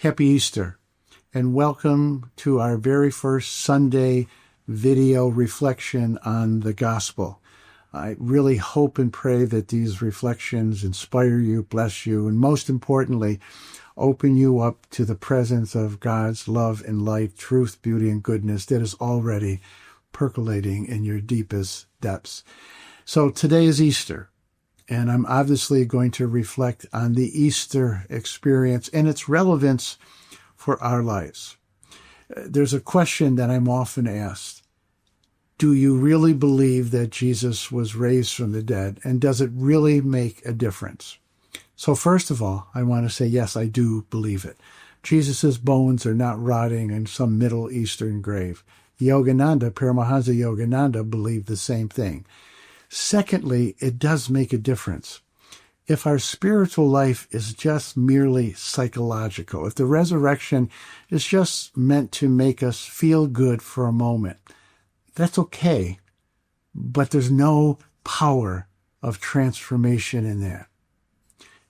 Happy Easter, and welcome to our very first Sunday video reflection on the gospel. I really hope and pray that these reflections inspire you, bless you, and most importantly, open you up to the presence of God's love and light, truth, beauty, and goodness that is already percolating in your deepest depths. So today is Easter, and I'm obviously going to reflect on the Easter experience and its relevance for our lives. There's a question that I'm often asked. Do you really believe that Jesus was raised from the dead, and does it really make a difference? So first of all, I want to say, yes, I do believe it. Jesus' bones are not rotting in some Middle Eastern grave. Yogananda, Paramahansa Yogananda, believed the same thing. Secondly, it does make a difference. If our spiritual life is just merely psychological, if the resurrection is just meant to make us feel good for a moment, that's okay, but there's no power of transformation in that.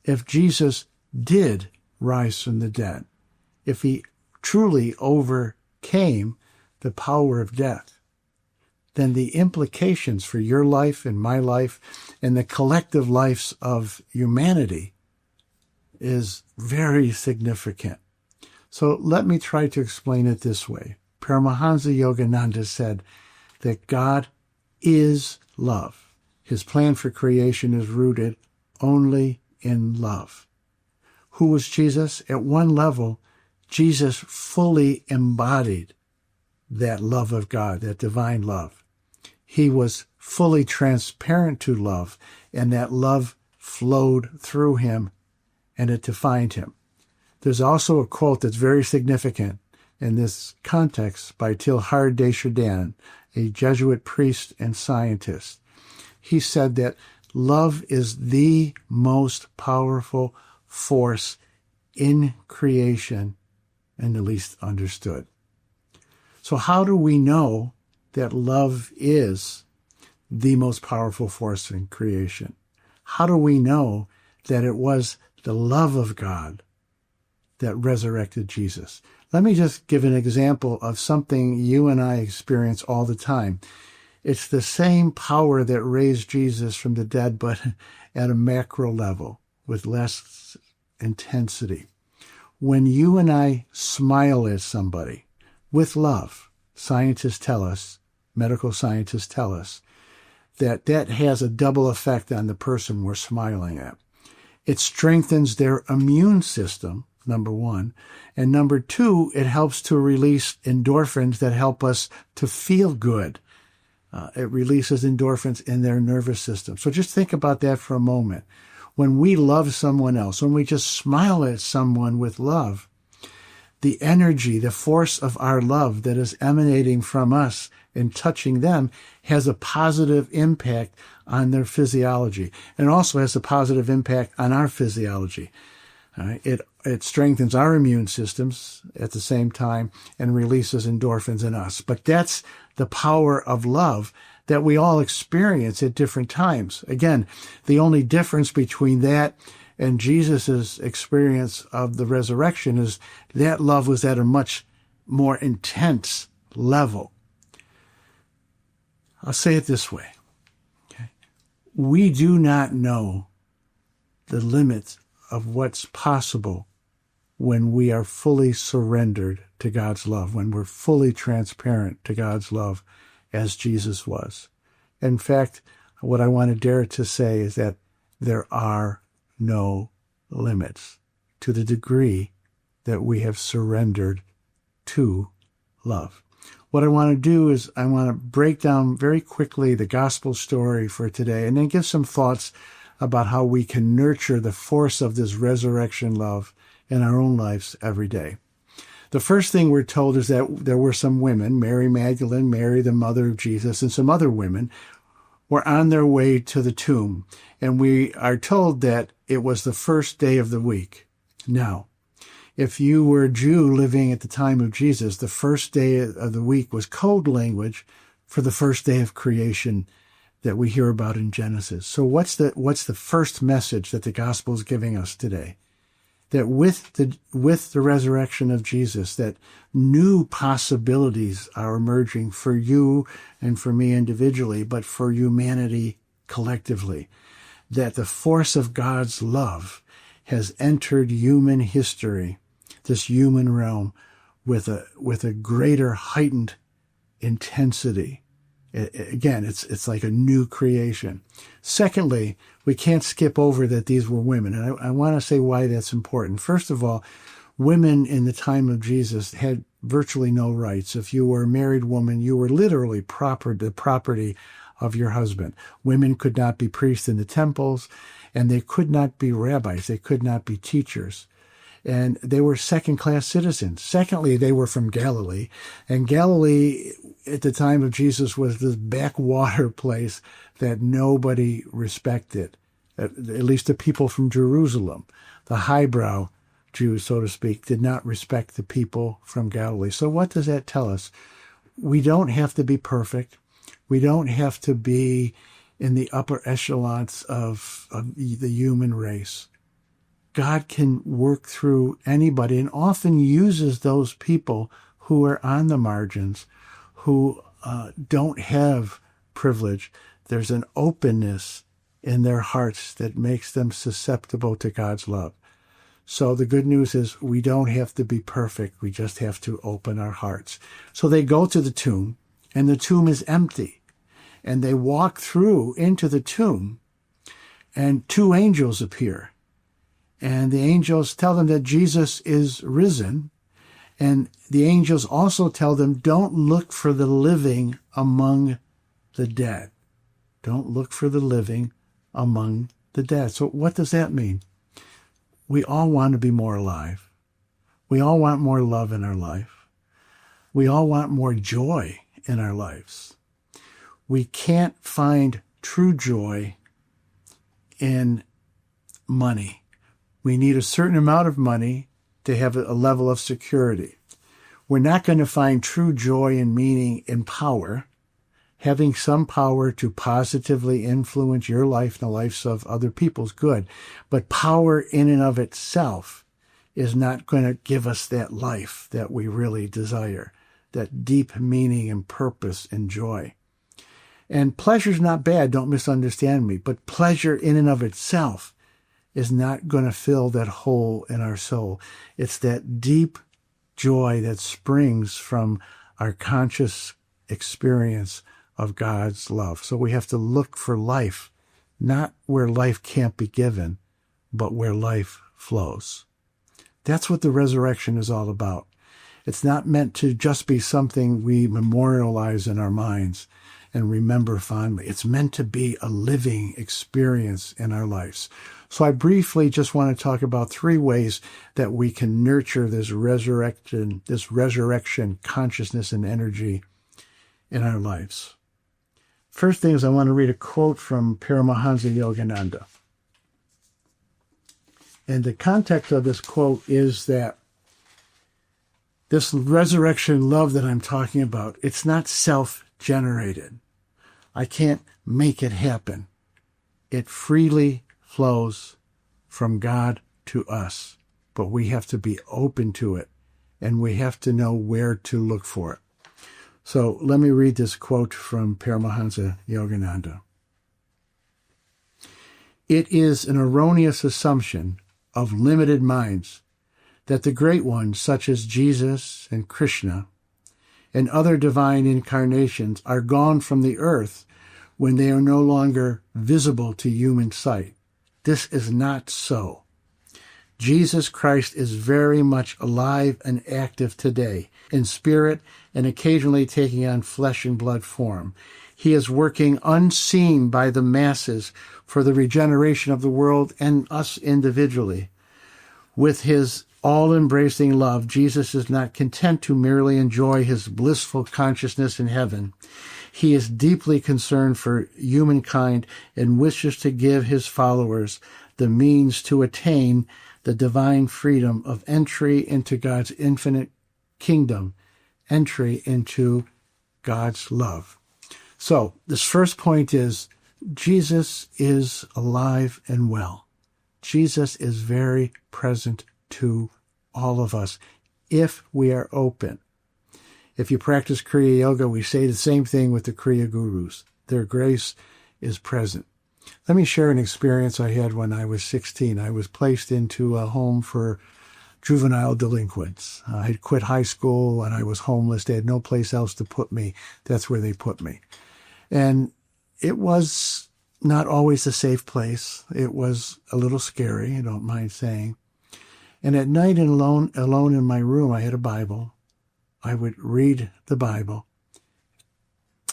If Jesus did rise from the dead, if he truly overcame the power of death, then the implications for your life and my life and the collective lives of humanity is very significant. So let me try to explain it this way. Paramahansa Yogananda said that God is love. His plan for creation is rooted only in love. Who was Jesus? At one level, Jesus fully embodied that love of God, that divine love. He was fully transparent to love, and that love flowed through him, and it defined him. There's also a quote that's very significant in this context by Teilhard de Chardin, a Jesuit priest and scientist. He said that love is the most powerful force in creation and the least understood. So how do we know that love is the most powerful force in creation? How do we know that it was the love of God that resurrected Jesus? Let me just give an example of something you and I experience all the time. It's the same power that raised Jesus from the dead, but at a macro level with less intensity. When you and I smile at somebody with love, scientists tell us, medical scientists tell us, that has a double effect on the person we're smiling at. It strengthens their immune system, number one. And number two, it helps to release endorphins that help us to feel good. It releases endorphins in their nervous system. So just think about that for a moment. When we love someone else, when we just smile at someone with love, the energy, the force of our love that is emanating from us and touching them has a positive impact on their physiology, and also has a positive impact on our physiology. It strengthens our immune systems at the same time and releases endorphins in us. But that's the power of love that we all experience at different times. Again, the only difference between that and Jesus' experience of the resurrection is that love was at a much more intense level. I'll say it this way. Okay? We do not know the limits of what's possible when we are fully surrendered to God's love, when we're fully transparent to God's love as Jesus was. In fact, what I want to dare to say is that there are no limits to the degree that we have surrendered to love. What I want to do is I want to break down very quickly the gospel story for today, and then give some thoughts about how we can nurture the force of this resurrection love in our own lives every day. The first thing we're told is that there were some women, Mary Magdalene, Mary the mother of Jesus, and some other women, were on their way to the tomb. And we are told that it was the first day of the week. Now, if you were a Jew living at the time of Jesus, the first day of the week was code language for the first day of creation that we hear about in Genesis. So what's the first message that the gospel is giving us today? that with the resurrection of Jesus, that new possibilities are emerging for you and for me individually, but for humanity collectively. That the force of God's love has entered human history, this human realm, with a greater heightened intensity. Again, it's like a new creation. Secondly, we can't skip over that these were women. And I want to say why that's important. First of all, women in the time of Jesus had virtually no rights. If you were a married woman, you were literally the property of your husband. Women could not be priests in the temples, and they could not be rabbis. They could not be teachers. And they were second-class citizens. Secondly, they were from Galilee. And Galilee, at the time of Jesus, was this backwater place that nobody respected, at least the people from Jerusalem. The highbrow Jews, so to speak, did not respect the people from Galilee. So what does that tell us? We don't have to be perfect. We don't have to be in the upper echelons of the human race. God can work through anybody and often uses those people who are on the margins, who don't have privilege. There's an openness in their hearts that makes them susceptible to God's love. So the good news is we don't have to be perfect. We just have to open our hearts. So they go to the tomb, and the tomb is empty. And they walk through into the tomb, and two angels appear. And the angels tell them that Jesus is risen. And the angels also tell them, don't look for the living among the dead. Don't look for the living among the dead. So what does that mean? We all want to be more alive. We all want more love in our life. We all want more joy in our lives. We can't find true joy in money. We need a certain amount of money to have a level of security. We're not going to find true joy and meaning in power. Having some power to positively influence your life and the lives of other people is good. But power in and of itself is not going to give us that life that we really desire, that deep meaning and purpose and joy. And pleasure's not bad, don't misunderstand me, but pleasure in and of itself is not going to fill that hole in our soul. It's that deep joy that springs from our conscious experience of God's love. So we have to look for life, not where life can't be given, but where life flows. That's what the resurrection is all about. It's not meant to just be something we memorialize in our minds and remember fondly. It's meant to be a living experience in our lives. So I briefly just want to talk about 3 ways that we can nurture this resurrection consciousness and energy in our lives. First thing is I want to read a quote from Paramahansa Yogananda. And the context of this quote is that this resurrection love that I'm talking about, it's not self-generated. I can't make it happen. It freely flows from God to us, but we have to be open to it, and we have to know where to look for it. So let me read this quote from Paramahansa Yogananda. It is an erroneous assumption of limited minds that the great ones, such as Jesus and Krishna and other divine incarnations, are gone from the earth when they are no longer visible to human sight. This is not so. Jesus Christ is very much alive and active today, in spirit and occasionally taking on flesh and blood form. He is working unseen by the masses for the regeneration of the world and us individually. With his all-embracing love, Jesus is not content to merely enjoy his blissful consciousness in heaven. He is deeply concerned for humankind and wishes to give his followers the means to attain the divine freedom of entry into God's infinite kingdom, entry into God's love. So this first point is Jesus is alive and well. Jesus is very present to all of us if we are open. If you practice Kriya Yoga, we say the same thing with the Kriya Gurus. Their grace is present. Let me share an experience I had when I was 16. I was placed into a home for juvenile delinquents. I had quit high school and I was homeless. They had no place else to put me. That's where they put me. And it was not always a safe place. It was a little scary, I don't mind saying. And at night, alone in my room, I had a Bible. I would read the Bible,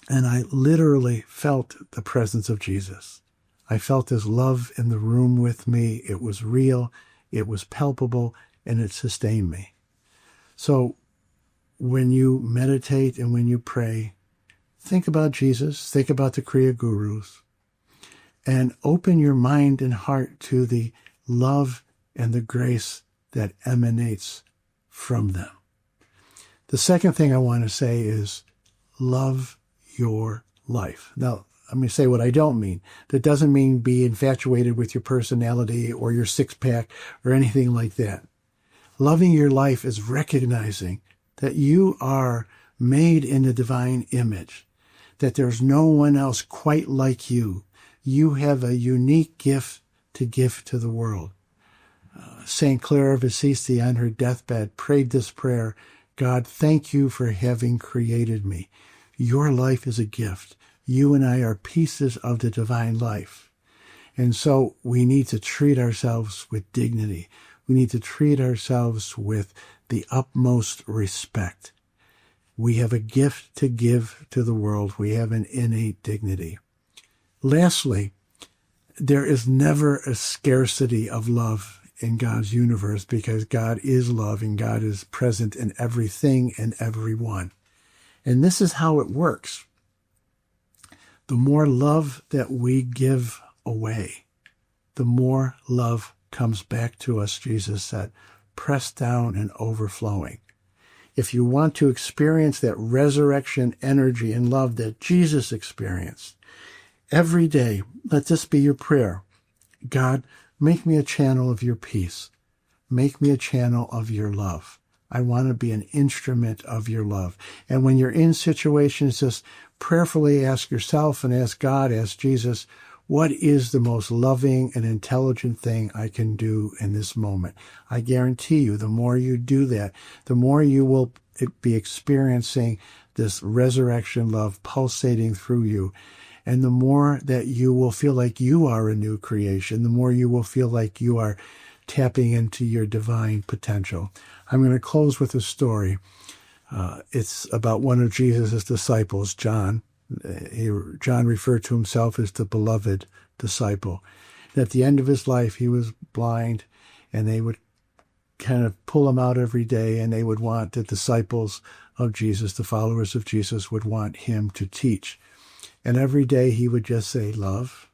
and I literally felt the presence of Jesus. I felt his love in the room with me. It was real, it was palpable, and it sustained me. So when you meditate and when you pray, think about Jesus, think about the Kriya Gurus, and open your mind and heart to the love and the grace that emanates from them. The second thing I want to say is love your life. Now, let me say what I don't mean. That doesn't mean be infatuated with your personality or your six-pack or anything like that. Loving your life is recognizing that you are made in the divine image, that there's no one else quite like you. You have a unique gift to give to the world. St. Clare of Assisi on her deathbed prayed this prayer: God, thank you for having created me. Your life is a gift. You and I are pieces of the divine life. And so we need to treat ourselves with dignity. We need to treat ourselves with the utmost respect. We have a gift to give to the world. We have an innate dignity. Lastly, there is never a scarcity of love in God's universe because God is love and God is present in everything and everyone. And this is how it works. The more love that we give away, the more love comes back to us, Jesus said, pressed down and overflowing. If you want to experience that resurrection energy and love that Jesus experienced, every day, let this be your prayer. God, make me a channel of your peace. Make me a channel of your love. I want to be an instrument of your love. And when you're in situations, just prayerfully ask yourself and ask God, ask Jesus, what is the most loving and intelligent thing I can do in this moment? I guarantee you, the more you do that, the more you will be experiencing this resurrection love pulsating through you. And the more that you will feel like you are a new creation, the more you will feel like you are tapping into your divine potential. I'm going to close with a story. It's about one of Jesus' disciples, John. John referred to himself as the beloved disciple. And at the end of his life, he was blind, and they would kind of pull him out every day, and they would want the disciples of Jesus, the followers of Jesus, would want him to teach. And every day he would just say, love,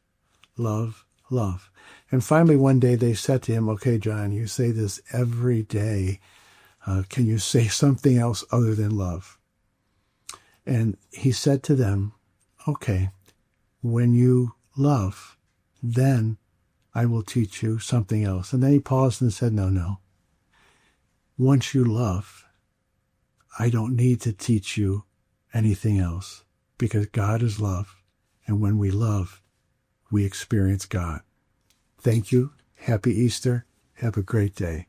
love, love. And finally one day they said to him, okay, John, you say this every day. Can you say something else other than love? And he said to them, okay, when you love, then I will teach you something else. And then he paused and said, no. Once you love, I don't need to teach you anything else, because God is love. And when we love, we experience God. Thank you. Happy Easter. Have a great day.